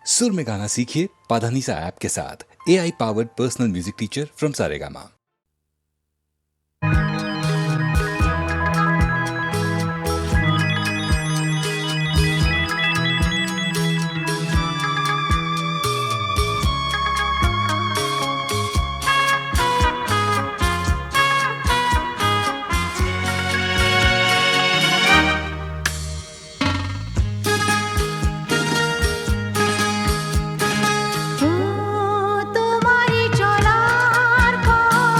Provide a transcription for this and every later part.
सुर में गाना सीखिए पाधानीसा ऐप के साथ। AI powered personal music teacher from Saregama. তোমারি চলার পথ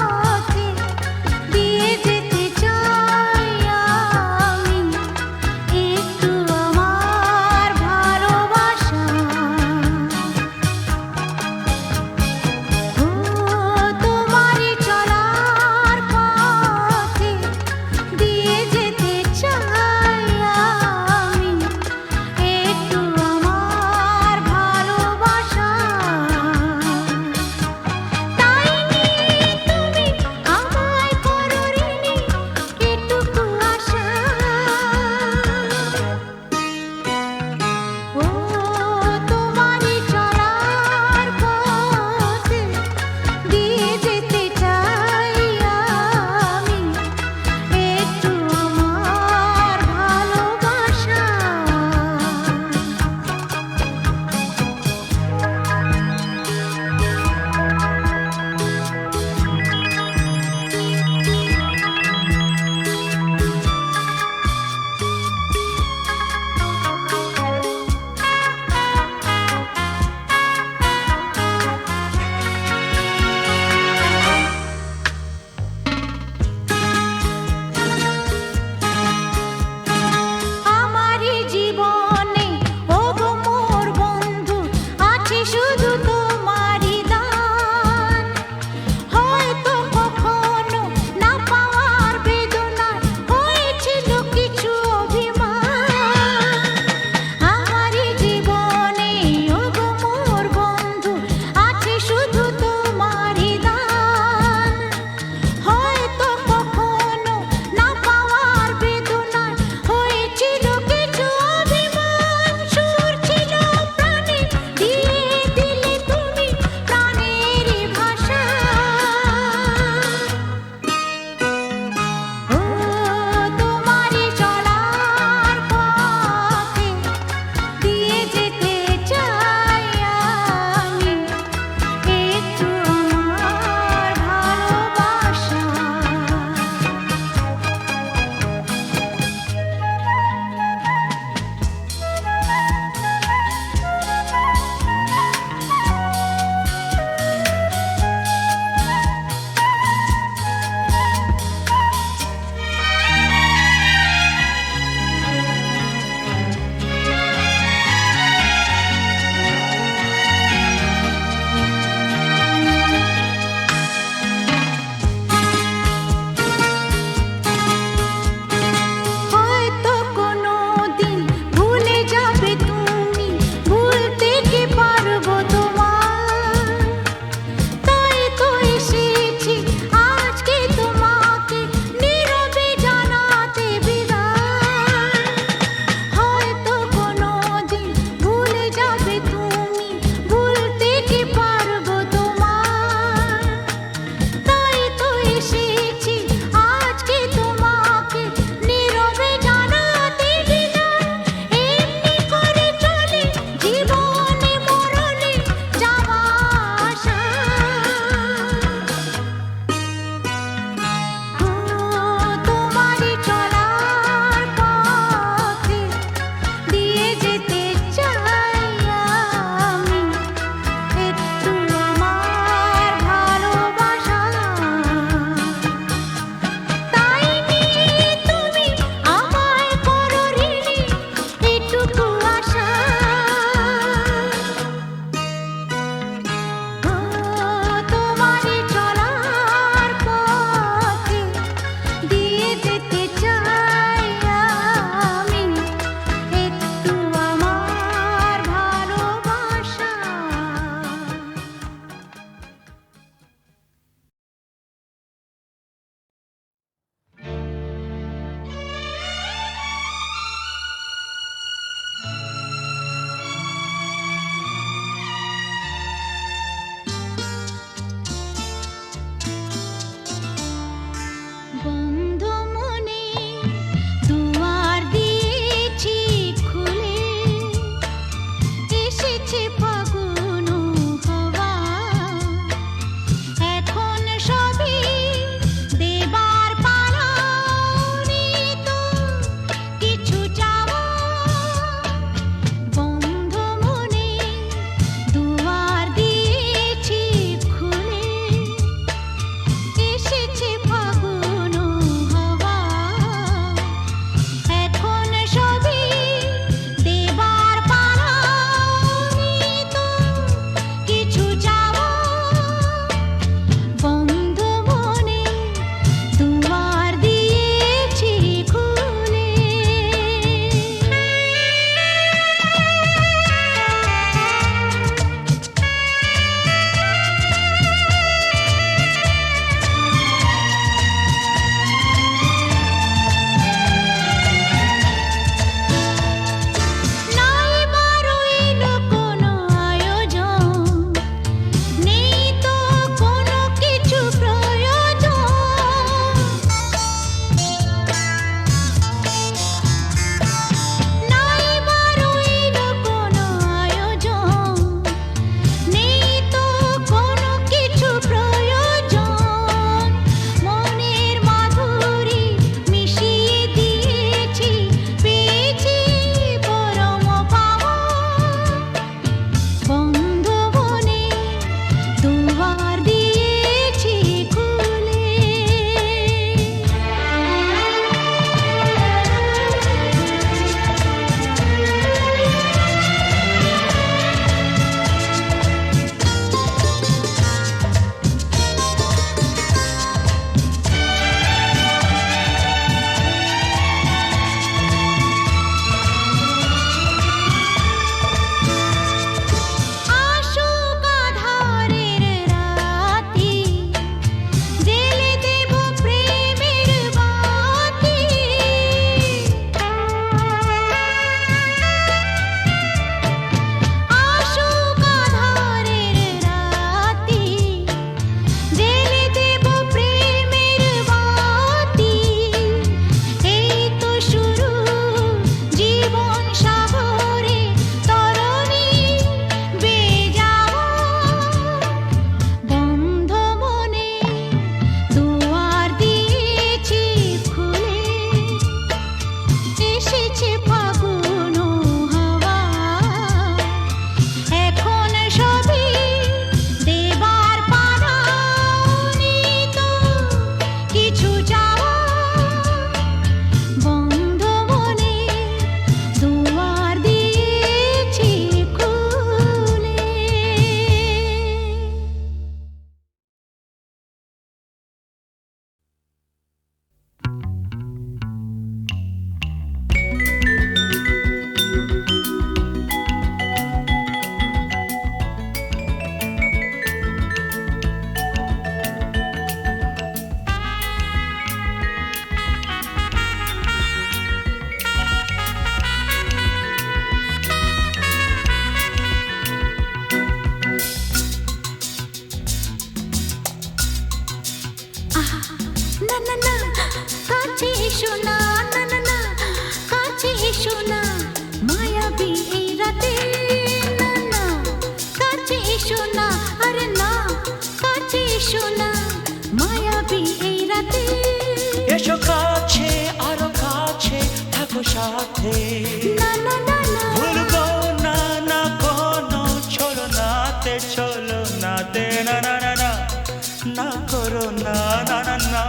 সাথে ভুলবো না না কোনো ছলনাতে চলো নাতে না না না না না করো না না না না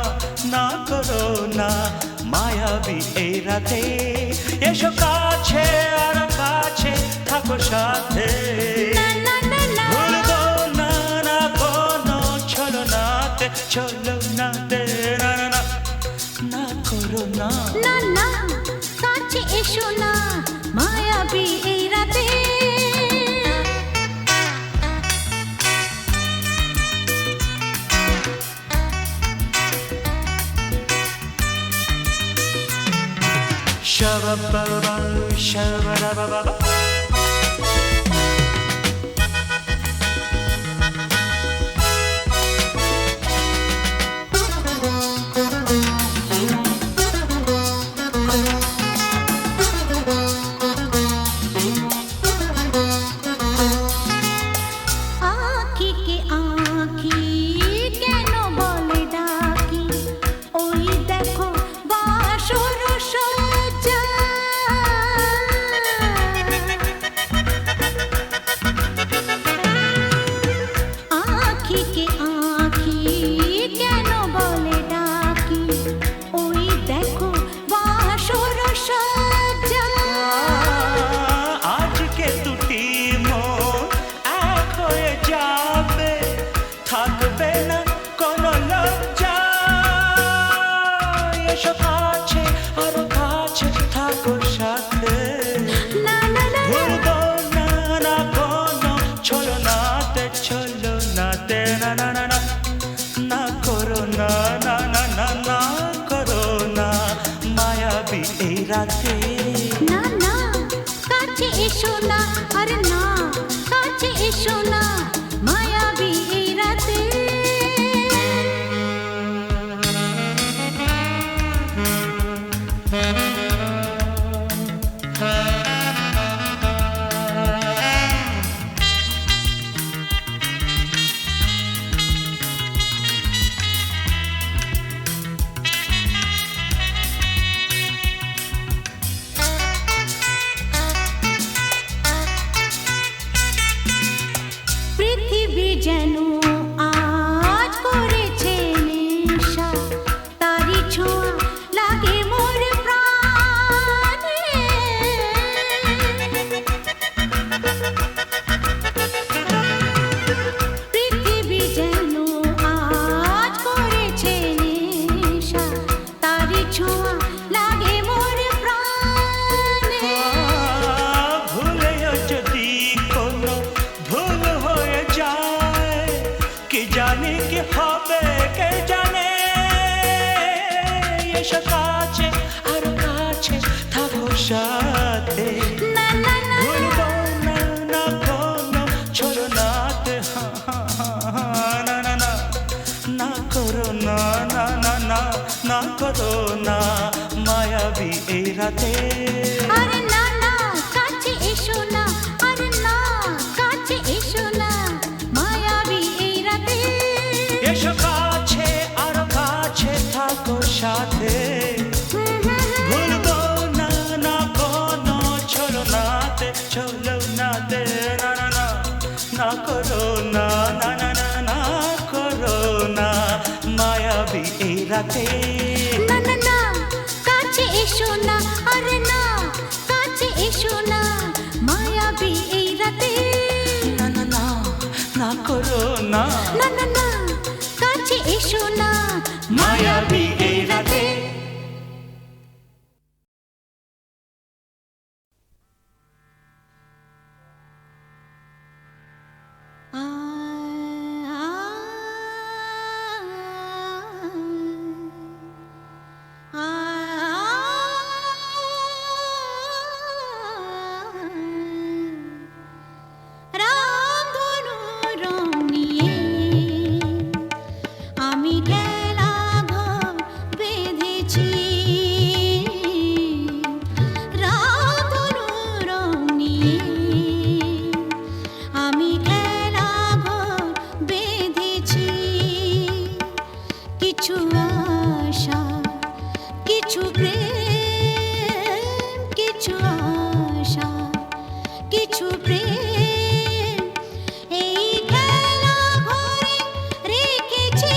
না করো না মায়াবী এই রাতে এসো কাছে আর কাছে থাকো সাথে ভুলবো না না কোনো ছলনাতে চলো নাতে না না না না করো না না না কাছে এসো না মায়াবী এই রাতে Shabba-ba-ba, shabba-da-ba-ba-ba. রাতে না না কাছে এসো না আরে না কাছে এসো না মায়াবী এই রাতে পৃথিবী যেন আজ করেছে নেশা তারি ছোঁয়া লাগে মোর প্রাণে পৃথিবী যেন আজ করেছে নেশা তারি ছোঁয়া লাগে মোর প্রাণে ভুলেও যদি কোনো ভুল হয়ে যায় কি জানি কি হবে কে জানে এসো কাছে আরো কাছে থাকো সাথে না না না ভুলবো না না কোনো ছলনাতে না না না না করো না না না না না করো না মায়াবী এই রাতে আরে না না কাছে এসো না আরে না কাছে এসো না মায়াবী এই রাতে এসো কাছে আরো কাছে থাকো সাথে ভুলবো না না কোনো ছলনাতে ছলনাতে না না না না করো না না না না না করো না মায়াবী এই রাতে না না না কাছে এসো না আরে না কাছে এসো না মায়াবী এই রাতে না না না না করো না না না না কাছে এসো না মায়াবী এই রাতে আ আ রামধনু রং নিয়ে আমি খেলা ঘর বেঁধেছি রামধনু রং নিয়ে আমি খেলা ঘর বেঁধেছি কিছু আশা কিছু প্রেম কিছু আশা কিছু প্রেম এই খেলা ঘরে রেখেছি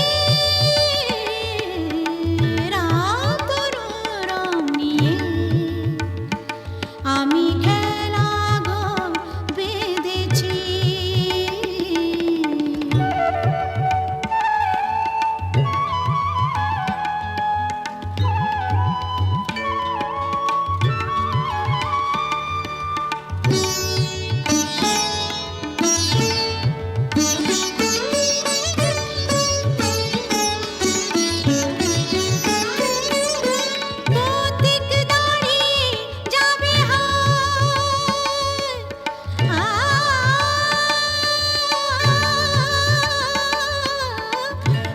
রামধনু রং নিয়ে আমি খেলা ঘর বেঁধেছি পথিক দাঁড়িয়ে যাবে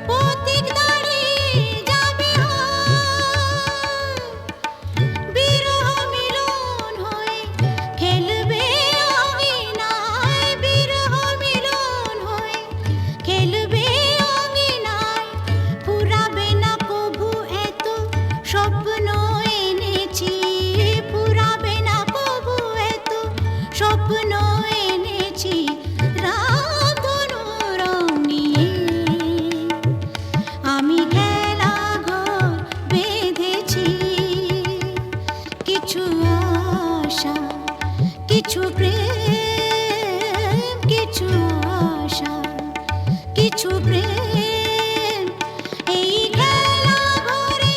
পথিক দাঁড়িয়ে যাবে বিরহ মিলন হয়ে খেলবে অঙ্গিনায় বিরহ মিলন হয়ে খেলবে অঙ্গিনায় ফুরাবে না কভু এত স্বপ্ন এনেছি ফুরাবে না কভু এত স্বপ্ন এনেছি রামধনু রং নিয়ে আমি খেলা ঘর বেঁধেছি কিছু আশা কিছু প্রেম কিছু আশা কিছু প্রেম এই খেলা ঘরে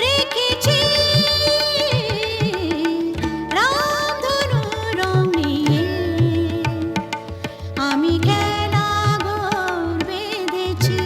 রেখেছি রামধনু রং নিয়ে আমি খেলা ঘর বেঁধেছি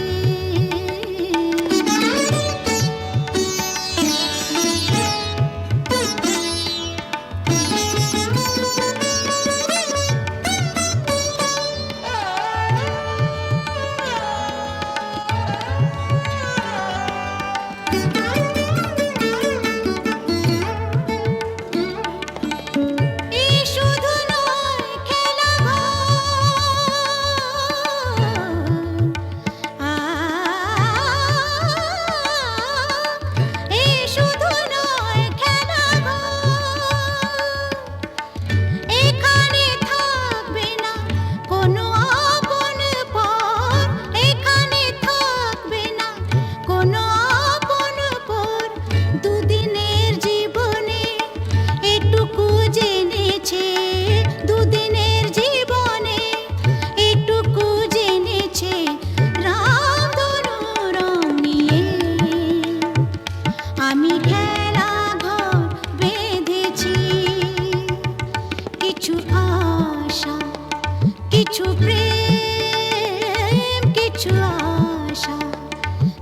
কিছু প্রেম কিছু আশা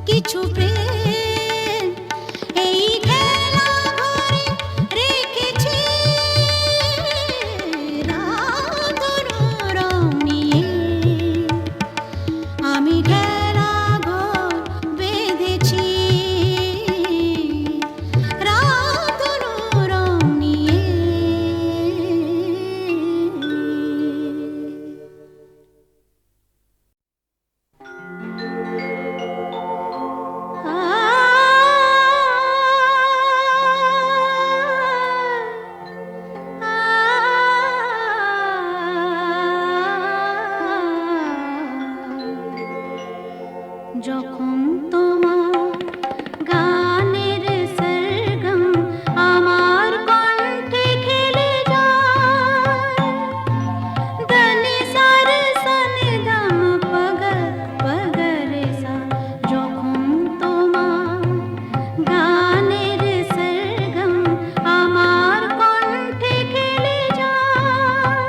কিছু প্রেম এই খেলা ঘরে রেখেছি রাতর রং নিয়ে আমি খেলা ঘর বেঁধেছি রাতর রং নিয়ে যখন তোমার গানের সরগম আমার কণ্ঠে খেলে যায় দনি সার সনে দম পগর পগর সা যখন তোমার গানের সরগম আমার কণ্ঠে খেলে যায়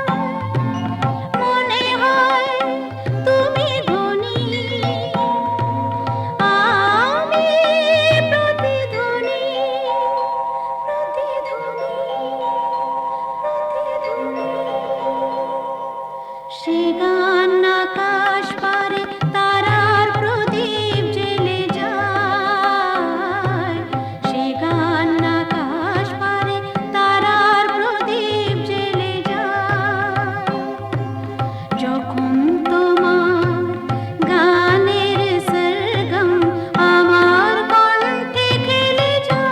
মনে হয় তুমি ধনী আমি প্রতিধ্বনি সে গান আকাশ পারে তারার প্রদীপ জ্বেলে যায় সে গান আকাশ পারে তারার প্রদীপ জ্বেলে যায় যখন তোমার গানের সরগম আমার কণ্ঠে খেলে যায়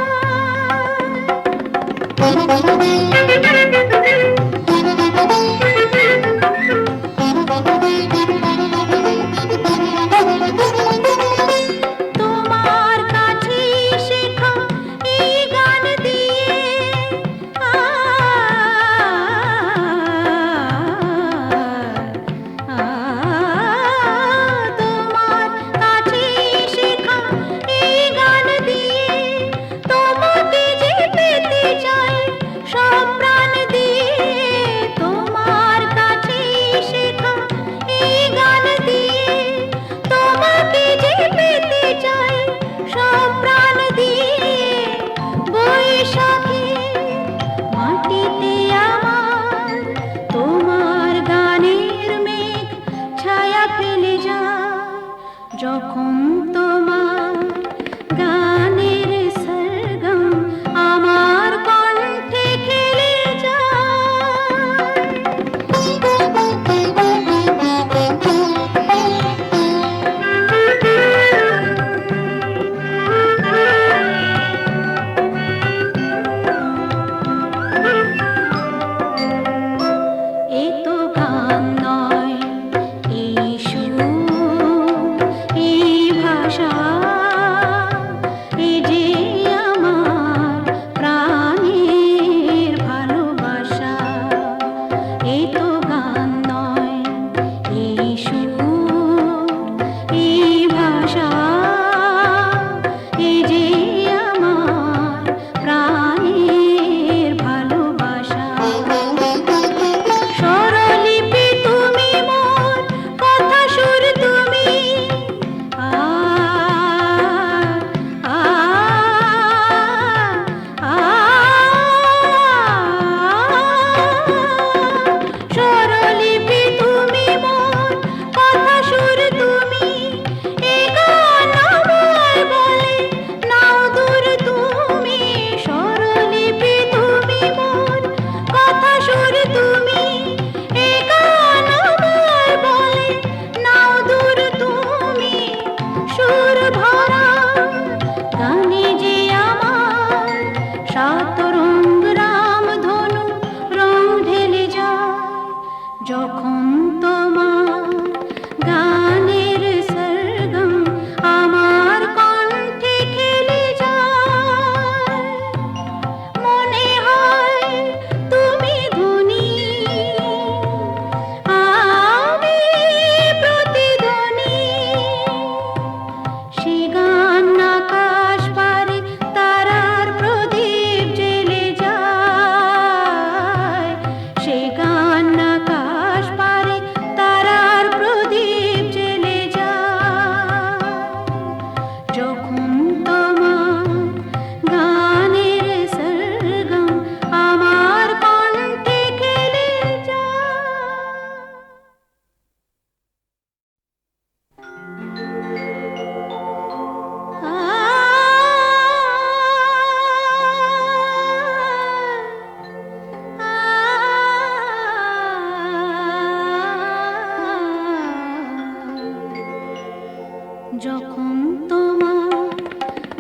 যখন তোমার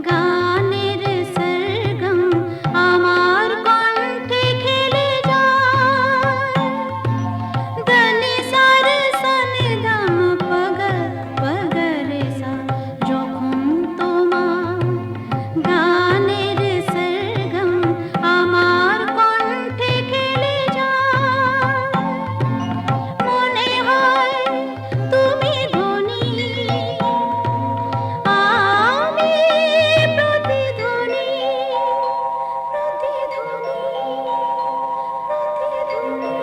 গানের সরগম আমার কণ্ঠে খেলে যায়, দনি সার সনি দম পগ পগ রে সা, যখন তোমার গানের সরগম আমার কণ্ঠে খেলে যায়, মনে হয় তুমি ধনী, আমি প্রতিধ্বনি, প্রতিধ্বনি, প্রতিধ্বনি।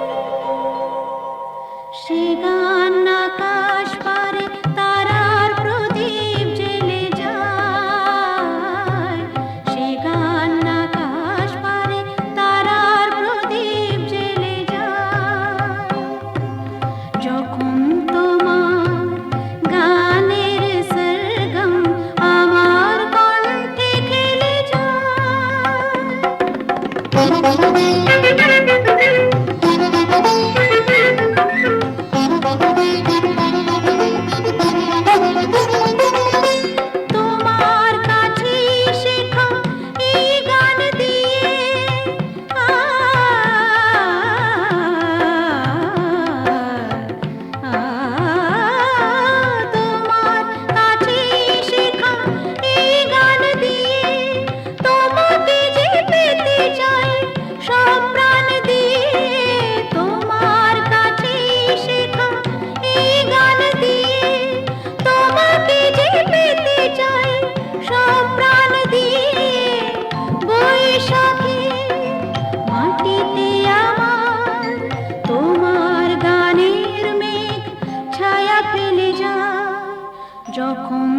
সে গান আকাশ পারে তারার প্রদীপ জ্বেলে যায়, সে গান আকাশ পারে তারার প্রদীপ জ্বেলে যায়, যখন তোমার গানের সরগম আমার কণ্ঠে খেলে যায়। তোমার কাছে শেখা এই গান দিয়ে তোমার কাছে শেখা এই গান দিয়ে তোমাকে যে পেতে চাই সব প্রাণ দিয়ে, তোমার কাছে শেখা এই গান দিয়ে তোমাকে যে পেতে চাই সব প্রাণ দিয়ে, বৈশাখী মাটিতে আমার তোমার গানের মেঘ ছায়া ফেলে যায়, যখন